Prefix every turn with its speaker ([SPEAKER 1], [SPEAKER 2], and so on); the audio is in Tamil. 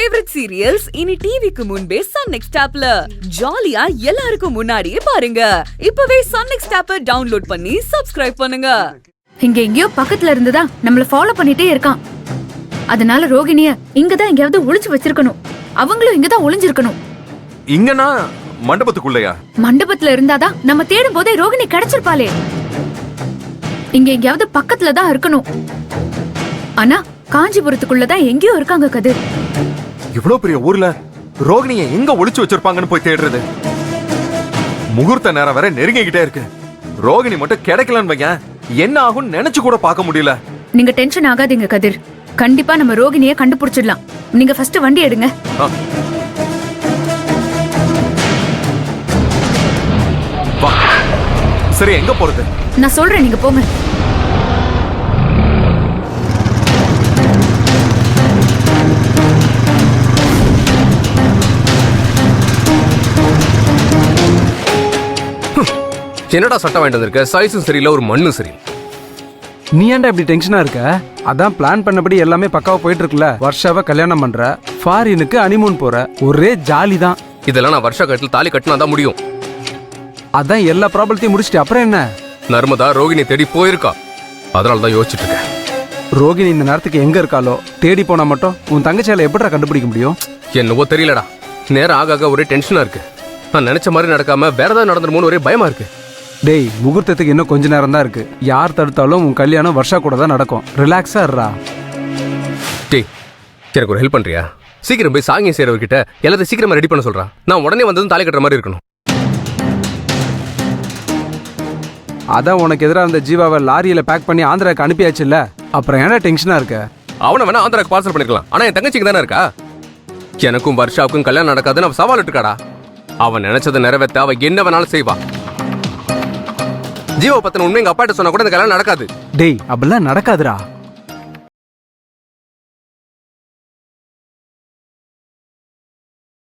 [SPEAKER 1] ஃபேவரட் சீரியல்ஸ் இனி டிவிக்கு முன்பே சன் நெக்ஸ்ட் ஆப்ல ஜாலியா எல்லாருக்கும் முன்னாடியே பாருங்க. இப்பவே சன் நெக்ஸ்ட் ஆப்பை டவுன்லோட் பண்ணி சப்ஸ்கிரைப் பண்ணுங்க.
[SPEAKER 2] இங்க எங்கேயோ பக்கத்துல இருந்துதா நம்மள ஃபாலோ பண்ணிட்டே இருக்கான். அதனால ரோகிணிய இங்கதான் எங்கயாவது ஒளிச்சு வச்சிருக்கணும். அவங்களும் இங்கதான் ஒளிஞ்சிருக்கணும்.
[SPEAKER 3] இங்கனா மண்டபத்துக்குள்ளயா?
[SPEAKER 2] மண்டபத்துல இருந்தாதான் நம்ம தேடும் போதே ரோகிணி கிடைச்சிருப்பாளே. இங்க எங்கயாவது பக்கத்துல தான் இருக்கணும். ஆனா காஞ்சிபுரத்துக்குள்ளதான் எங்கேயோ இருக்காங்க கதிர்.
[SPEAKER 3] இவ்வளவு பெரிய ஊர்ல ரோகிணிய எங்க ஒளிச்சு வச்சிருப்பாங்கன்னு போய் தேடுறது? முகூர்த்த நேரம் வரை நெருங்கிக்கிட்டே இருக்கு. ரோகிணி மட்டும் கிடைக்கலன்னு வையன், என்ன ஆகும் நினைச்சு கூட பார்க்க முடியல.
[SPEAKER 2] நீங்க டென்ஷன் ஆகாதீங்க கதிர். கண்டிப்பா நம்ம ரோகிணிய கண்டுபிடிச்சிடலாம். நீங்க ஃபர்ஸ்ட் வண்டி எடுங்க.
[SPEAKER 3] சரி, எங்க போறது?
[SPEAKER 2] நான் சொல்றேன், நீங்க போங்க.
[SPEAKER 4] என்னடா சட்டம் வாங்கிட்டு வந்திருக்க? சைஸும் சரியில்லை, ஒரு மண்ணும் சரி.
[SPEAKER 5] நீ ஏன்டா இப்படி டென்ஷனா இருக்க? அதான் பிளான் பண்ணபடி எல்லாமே பக்காவா போயிட்டு இருக்குல்ல. வருஷாவை கல்யாணம் பண்ற, ஃபாரினுக்கு ஹனிமூன் போற, ஒரே ஜாலி தான்.
[SPEAKER 4] இதெல்லாம் நான் வருஷ கட்டில் தாலி கட்டினா தான் முடியும்.
[SPEAKER 5] அதான் எல்லா ப்ராப்ளத்தையும் முடிச்சிட்டு அப்புறம் என்ன?
[SPEAKER 4] நர்மதா ரோகிணி தேடி போயிருக்கா. அதனால தான் யோசிச்சுட்டு இருக்கேன்.
[SPEAKER 5] ரோகிணி இந்த நேரத்துக்கு எங்க இருக்காளோ தேடி போனா மட்டும் உன் தங்கச்சியால எப்படிடா கண்டுபிடிக்க முடியும்?
[SPEAKER 4] என்னவோ தெரியலடா, நேரம் ஆக ஆக ஒரே டென்ஷனா இருக்கு. நான் நினைச்ச மாதிரி நடக்காம வேற ஏதாவது நடந்துருமோன்னு ஒரே பயமா இருக்கு.
[SPEAKER 5] டேய், முகூர்த்தத்துக்கு இன்னும் கொஞ்ச நேரம் தான் இருக்கு. யார் தடுத்தாலும் உன் கல்யாணம் வருஷா கூட தான் நடக்கும். ரிலாக்ஸா இருடா.
[SPEAKER 4] டேய், எனக்கு ஒரு ஹெல்ப் பண்றியா? சீக்கிரம் போய் சாங்கியம் செய்யறவர்கிட்ட எல்லாத்தையும் சீக்கிரமா ரெடி பண்ண சொல்றான். நான் உடனே வந்ததும் தாலி கட்டுற மாதிரி இருக்கணும்.
[SPEAKER 5] அதான் உனக்கு எதிராக அந்த ஜீவாவை லாரியில பேக் பண்ணி ஆந்திராக்கு அனுப்பியாச்சுல்ல, அப்புறம் ஏன்னா டென்ஷனா இருக்க?
[SPEAKER 4] அவனை வேணா ஆந்திராக்கு பார்சல் பண்ணிருக்கலாம். ஆனா என் தங்கச்சிக்கு தானே இருக்கா. எனக்கும் வருஷாவுக்கும் கல்யாணம் நடக்காதுன்னு அவன் சவால் இருக்காடா. அவன் நினைச்சதை நிறைவேற்ற அவ என்ன வேணாலும் செய்வா. ஜீவா பத்தின உண்மை எங்க அப்பாட்ட சொன்னா கூட இந்த கல்யாணம் நடக்காது.
[SPEAKER 5] டேய், அப்படிலாம் நடக்காதுடா.